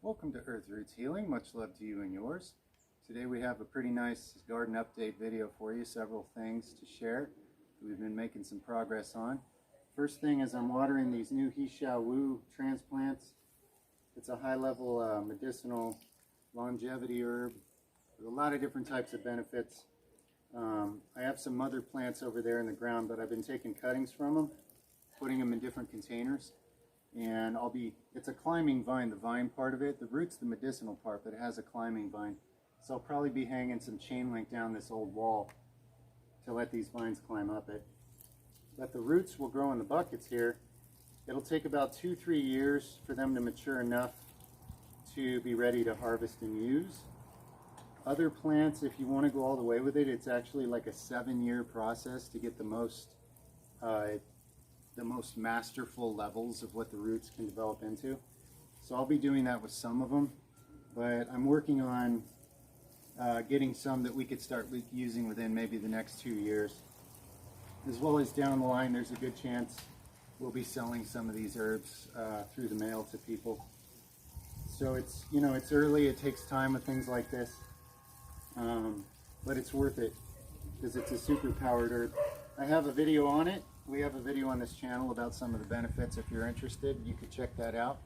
Welcome to Earth Roots Healing. Much love to you and yours. Today we have a pretty nice garden update video for you. Several things to share that we've been making some progress on. First thing is I'm watering these new He Shao Wu transplants. It's a high-level medicinal longevity herb with a lot of different types of benefits. I have some mother plants over there in the ground, but I've been taking cuttings from them, putting them in different containers. And it's a climbing vine, the vine part of it. The root's the medicinal part, but it has a climbing vine. So I'll probably be hanging some chain link down this old wall to let these vines climb up it. But the roots will grow in the buckets here. It'll take about 2-3 years for them to mature enough to be ready to harvest and use. Other plants, if you want to go all the way with it, it's actually like a 7-year process to get the most masterful levels of what the roots can develop into. So I'll be doing that with some of them, but I'm working on getting some that we could start using within maybe the next 2 years. As well as down the line, there's a good chance we'll be selling some of these herbs through the mail to people. So it's, it's early, it takes time with things like this, but it's worth it because it's a super powered herb. I have a video on it. We have a video on this channel about some of the benefits. If you're interested, you could check that out.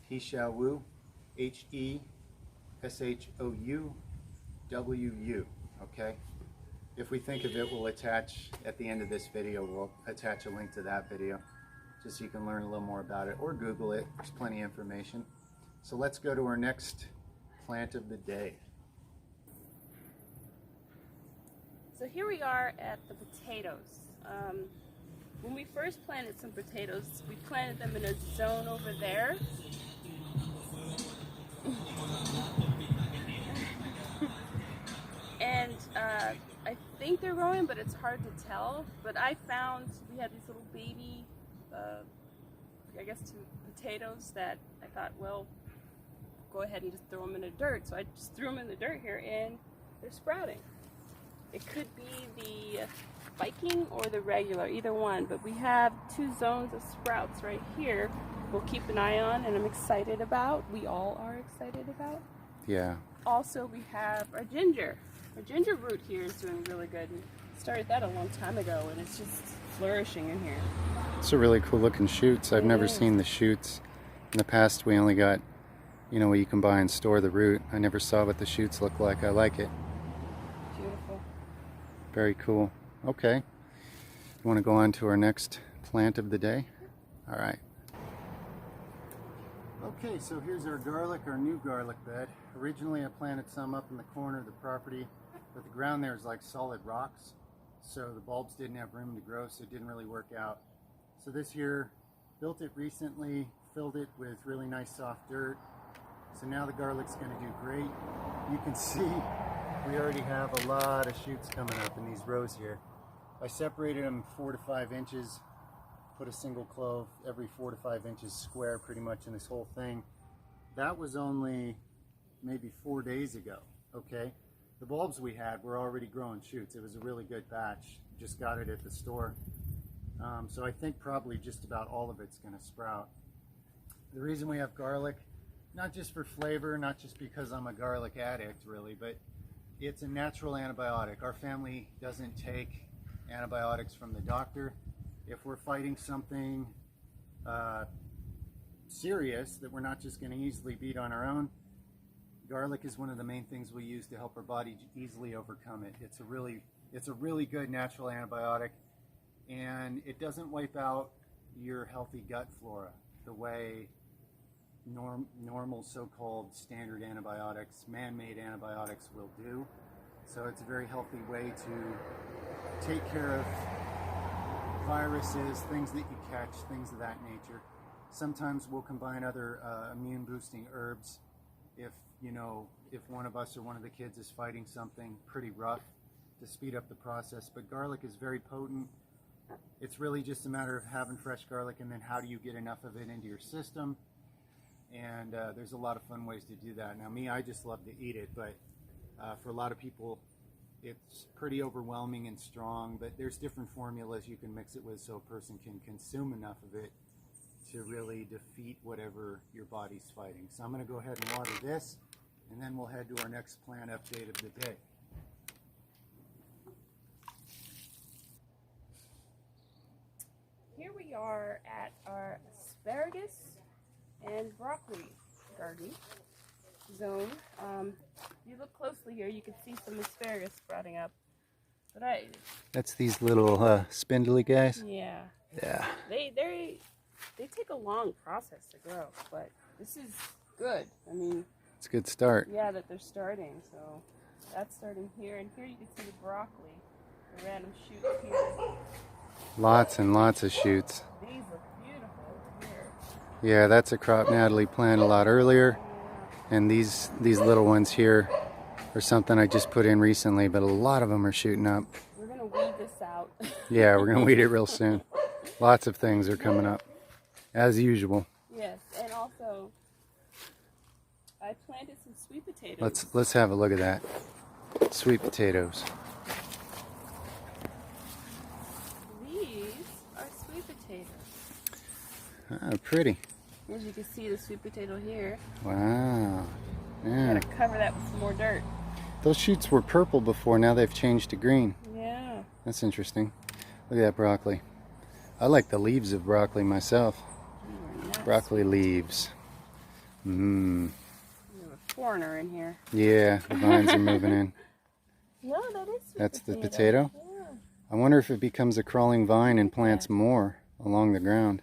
He Shao Wu, HESHOUWU, okay? If we think of it, we'll attach, at the end of this video, we'll attach a link to that video, just so you can learn a little more about it, or Google it. There's plenty of information. So let's go to our next plant of the day. So here we are at the potatoes. When we first planted some potatoes, we planted them in a zone over there. And I think they're growing, but it's hard to tell. But I found we had these little baby, I guess, potatoes that I thought, well, go ahead and just throw them in the dirt. So I just threw them in the dirt here, and they're sprouting. It could be the Viking or the regular, either one, but we have 2 zones of sprouts right here we'll keep an eye on, and I'm excited about. We all are excited about. Yeah. Also, we have our ginger. Our ginger root here is doing really good. We started that a long time ago, and it's just flourishing in here. It's a really cool looking shoots. I've never seen the shoots. In the past, we only got, what you can buy and store the root. I never saw what the shoots look like. I like it. Beautiful. Very cool. Okay. You want to go on to our next plant of the day? All right. Okay, so here's our garlic, our new garlic bed. Originally I planted some up in the corner of the property, but the ground there is like solid rocks, so the bulbs didn't have room to grow, so it didn't really work out. So this year, built it recently, filled it with really nice soft dirt. So now the garlic's going to do great. You can see we already have a lot of shoots coming up in these rows here. I separated them 4 to 5 inches, put a single clove every 4 to 5 inches square pretty much in this whole thing. That was only maybe 4 days ago, okay? The bulbs we had were already growing shoots. It was a really good batch. Just got it at the store. So I think probably just about all of it's gonna sprout. The reason we have garlic, not just for flavor, not just because I'm a garlic addict really, but it's a natural antibiotic. Our family doesn't take antibiotics from the doctor. If we're fighting something serious that we're not just going to easily beat on our own, garlic is one of the main things we use to help our body easily overcome it. It's a really good natural antibiotic, and it doesn't wipe out your healthy gut flora the way normal so-called standard antibiotics, man-made antibiotics will do. So it's a very healthy way to take care of viruses, things that you catch, things of that nature. Sometimes we'll combine other immune boosting herbs if one of us or one of the kids is fighting something pretty rough to speed up the process. But garlic is very potent. It's really just a matter of having fresh garlic, and then how do you get enough of it into your system. And there's a lot of fun ways to do that. Now me, I just love to eat it, but for a lot of people it's pretty overwhelming and strong, but there's different formulas you can mix it with so a person can consume enough of it to really defeat whatever your body's fighting. So I'm going to go ahead and water this, and then we'll head to our next plant update of the day. Here we are at our asparagus and broccoli garden zone. If you look closely here, you can see some asparagus sprouting up. But That's these little spindly guys? yeah. Yeah. They take a long process to grow, but this is good. I mean, It's a good start. yeah, that they're starting. So that's starting here, and here you can see the broccoli, the random shoots here. Lots and lots of shoots. These look beautiful over here. Yeah, that's a crop Natalie planted a lot earlier. And these little ones here are something I just put in recently, but a lot of them are shooting up. We're gonna weed this out. Yeah, we're gonna weed it real soon. Lots of things are coming up, as usual. Yes, and also I planted some sweet potatoes. Let's have a look at that. Sweet potatoes. These are sweet potatoes. Ah, pretty. As you can see, the sweet potato here. Wow. Yeah. Gotta cover that with some more dirt. Those shoots were purple before, now they've changed to green. Yeah. That's interesting. Look at that broccoli. I like the leaves of broccoli myself. Broccoli leaves. Mmm. We have a foreigner in here. Yeah, the vines are moving in. No, that is sweet That's potato. the potato? Yeah. I wonder if it becomes a crawling vine and plants more along the ground.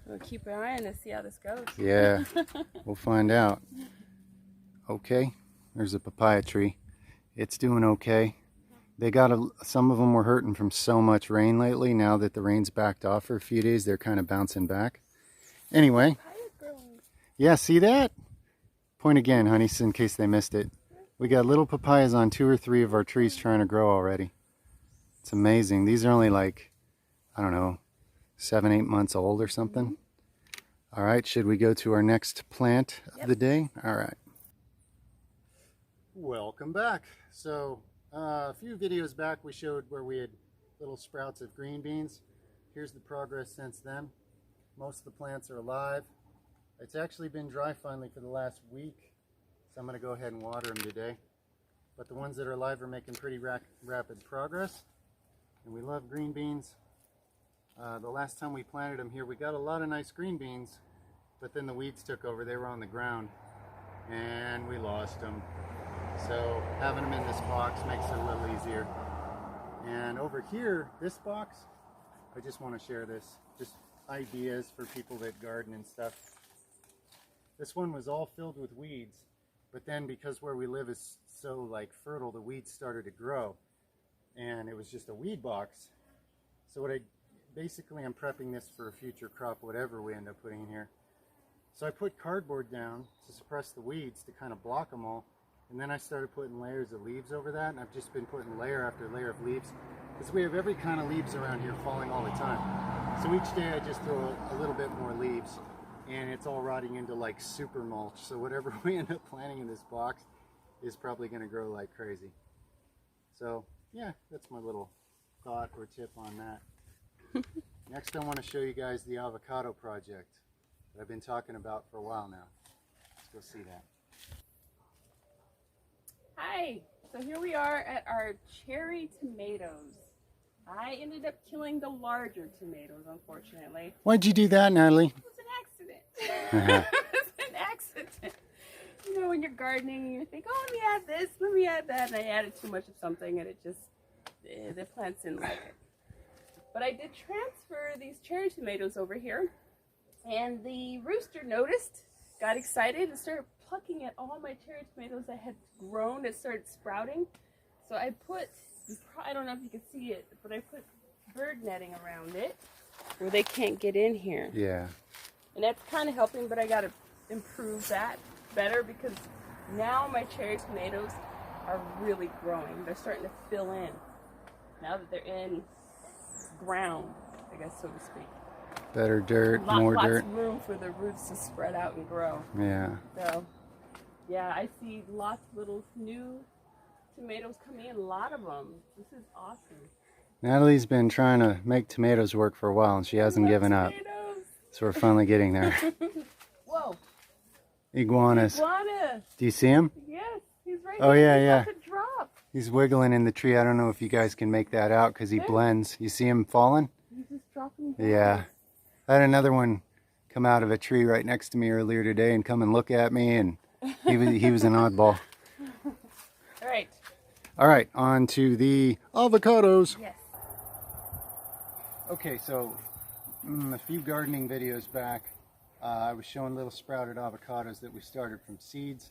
We'll keep an eye on this, see how this goes. Yeah, we'll find out. Okay, there's a papaya tree. It's doing okay. They got some of them were hurting from so much rain lately. Now that the rain's backed off for a few days, they're kind of bouncing back. Anyway, yeah, see that? Point again, honey, in case they missed it. We got little papayas on 2 or 3 of our trees trying to grow already. It's amazing. These are only like, I don't know, 7, 8 months old or something. All right, should we go to our next plant of the day? All right. Welcome back. So a few videos back we showed where we had little sprouts of green beans. Here's the progress since then. Most of the plants are alive. It's actually been dry finally for the last week, so I'm going to go ahead and water them today. But the ones that are alive are making pretty rapid progress, and we love green beans. The last time we planted them here, we got a lot of nice green beans, but then the weeds took over. They were on the ground, and we lost them. So having them in this box makes it a little easier. And over here, this box, I just want to share this, just ideas for people that garden and stuff. This one was all filled with weeds, but then because where we live is so like fertile, the weeds started to grow, and it was just a weed box. So what basically I'm prepping this for a future crop, whatever we end up putting in here. So I put cardboard down to suppress the weeds to kind of block them all, and then I started putting layers of leaves over that, and I've just been putting layer after layer of leaves because we have every kind of leaves around here falling all the time. So each day I just throw a little bit more leaves, and it's all rotting into like super mulch. So whatever we end up planting in this box is probably going to grow like crazy. So yeah, that's my little thought or tip on that. Next, I want to show you guys the avocado project that I've been talking about for a while now. Let's go see that. Hi, so here we are at our cherry tomatoes. I ended up killing the larger tomatoes, unfortunately. Why'd you do that, Natalie? It was an accident. It was an accident. You know, when you're gardening, you think, oh, let me add this, let me add that, and I added too much of something, and it just, the plants didn't like it. But I did transfer these cherry tomatoes over here, and the rooster noticed, got excited, and started plucking at all my cherry tomatoes that had grown, that started sprouting. So I put, I don't know if you can see it, but I put bird netting around it where they can't get in here. Yeah. And that's kind of helping, but I got to improve that better because now my cherry tomatoes are really growing. They're starting to fill in now that they're in ground, I guess, so to speak. Better dirt, more dirt. Lots of room for the roots to spread out and grow. Yeah. So, yeah, I see lots of little new tomatoes coming in, a lot of them. This is awesome. Natalie's been trying to make tomatoes work for a while, and she hasn't given up. So we're finally getting there. Whoa. Iguanas. Iguana. Do you see him? Yes, he's right Oh, there. yeah, He's yeah. about to drop. He's wiggling in the tree. I don't know if you guys can make that out because he blends. You see him falling? He's just dropping down. Yeah. I had another one come out of a tree right next to me earlier today and come and look at me, and he was an oddball. All right. All right, on to the avocados. Yes. Okay, so a few gardening videos back, I was showing little sprouted avocados that we started from seeds,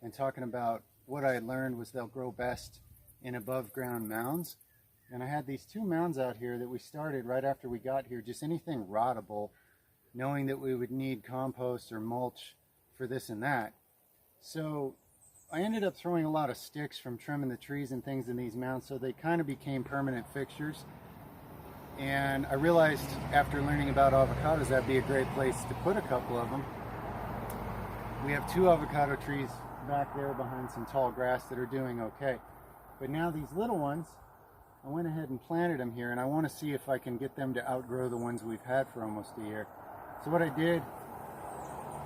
and talking about what I had learned was they'll grow best in above ground mounds. And I had these 2 mounds out here that we started right after we got here, just anything rottable, knowing that we would need compost or mulch for this and that. So I ended up throwing a lot of sticks from trimming the trees and things in these mounds, so they kind of became permanent fixtures. And I realized after learning about avocados, that'd be a great place to put a couple of them. We have 2 avocado trees back there behind some tall grass that are doing okay. But now these little ones, I went ahead and planted them here, and I want to see if I can get them to outgrow the ones we've had for almost a year. So what I did,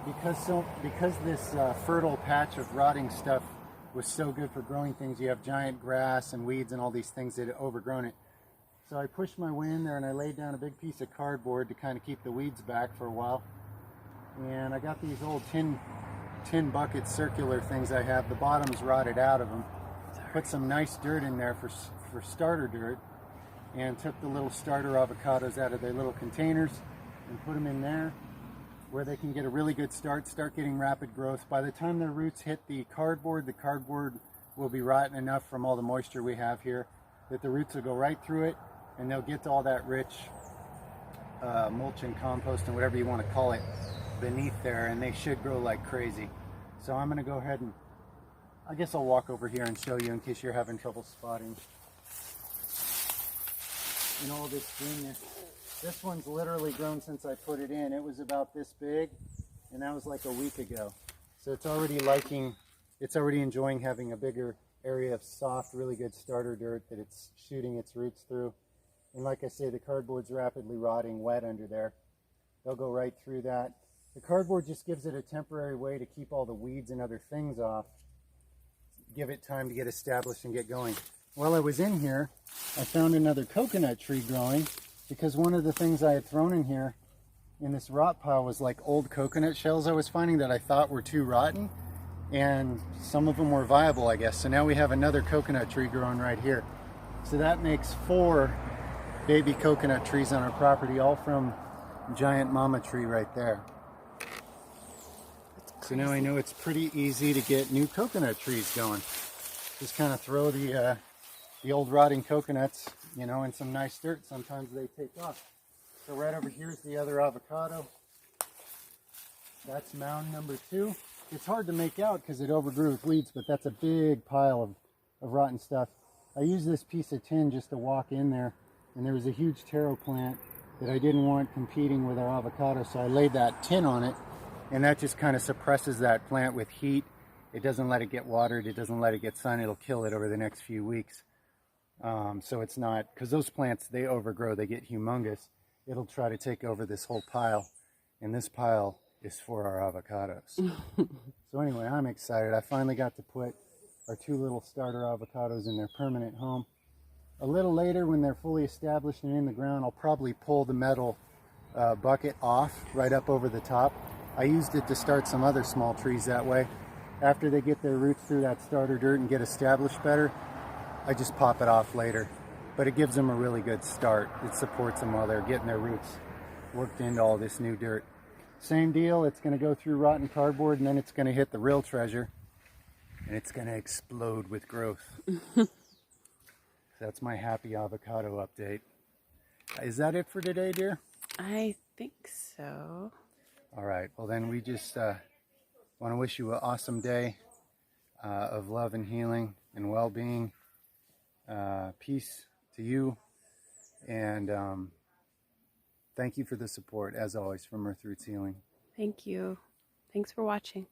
because this fertile patch of rotting stuff was so good for growing things, you have giant grass and weeds and all these things that had overgrown it. So I pushed my way in there and I laid down a big piece of cardboard to kind of keep the weeds back for a while. And I got these old tin bucket circular things I have. The bottom's rotted out of them. Put some nice dirt in there for starter dirt, and took the little starter avocados out of their little containers and put them in there where they can get a really good start getting rapid growth. By the time their roots hit the cardboard will be rotten enough from all the moisture we have here that the roots will go right through it, and they'll get to all that rich mulch and compost and whatever you want to call it beneath there, and they should grow like crazy. So I'm going to go ahead and I guess I'll walk over here and show you in case you're having trouble spotting. And all this greenness. This one's literally grown since I put it in. It was about this big, and that was like a week ago. So it's already enjoying having a bigger area of soft, really good starter dirt that it's shooting its roots through. And like I say, the cardboard's rapidly rotting wet under there. They'll go right through that. The cardboard just gives it a temporary way to keep all the weeds and other things off. Give it time to get established and get going. While I was in here, I found another coconut tree growing, because one of the things I had thrown in here in this rot pile was like old coconut shells I was finding that I thought were too rotten, and some of them were viable, I guess. So now we have another coconut tree growing right here. So that makes 4 baby coconut trees on our property, all from giant mama tree right there. So now I know it's pretty easy to get new coconut trees going. Just kind of throw the old rotting coconuts, you know, in some nice dirt. Sometimes they take off. So right over here is the other avocado. That's mound number 2. It's hard to make out because it overgrew with weeds, but that's a big pile of rotten stuff. I used this piece of tin just to walk in there, and there was a huge taro plant that I didn't want competing with our avocado, so I laid that tin on it, and that just kind of suppresses that plant with heat. It doesn't let it get watered, it doesn't let it get sun, it'll kill it over the next few weeks. So it's not, because those plants, they overgrow, they get humongous. It'll try to take over this whole pile, and this pile is for our avocados. So anyway, I'm excited. I finally got to put our 2 little starter avocados in their permanent home. A little later, when they're fully established and in the ground, I'll probably pull the metal bucket off right up over the top. I used it to start some other small trees that way. After they get their roots through that starter dirt and get established better, I just pop it off later. But it gives them a really good start. It supports them while they're getting their roots worked into all this new dirt. Same deal, it's going to go through rotten cardboard, and then it's going to hit the real treasure, and it's going to explode with growth. That's my happy avocado update. Is that it for today, dear? I think so. All right, well then we just want to wish you an awesome day of love and healing and well-being. Peace to you, and thank you for the support, as always, from Earth Roots Healing. Thank you. Thanks for watching.